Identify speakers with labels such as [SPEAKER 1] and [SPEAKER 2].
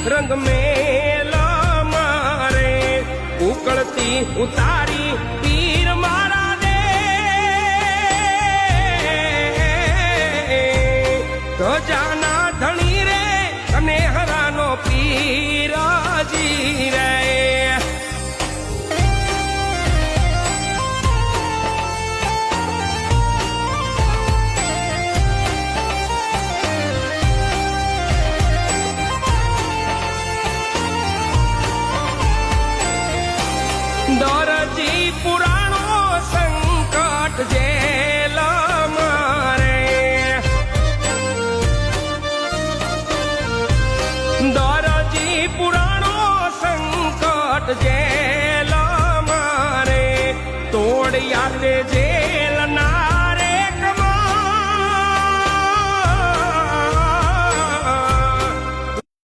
[SPEAKER 1] રંગ મેલા મારે ઉકળતી ઉતારી પીર મારા દે ગજાના ધણી રે અને હરાનો પીરાજી રે દરજી પુરાણો સંકટ જેલ મારે દરજી પુરાણો સંકટ જેલ મારે તોડ યાદ જે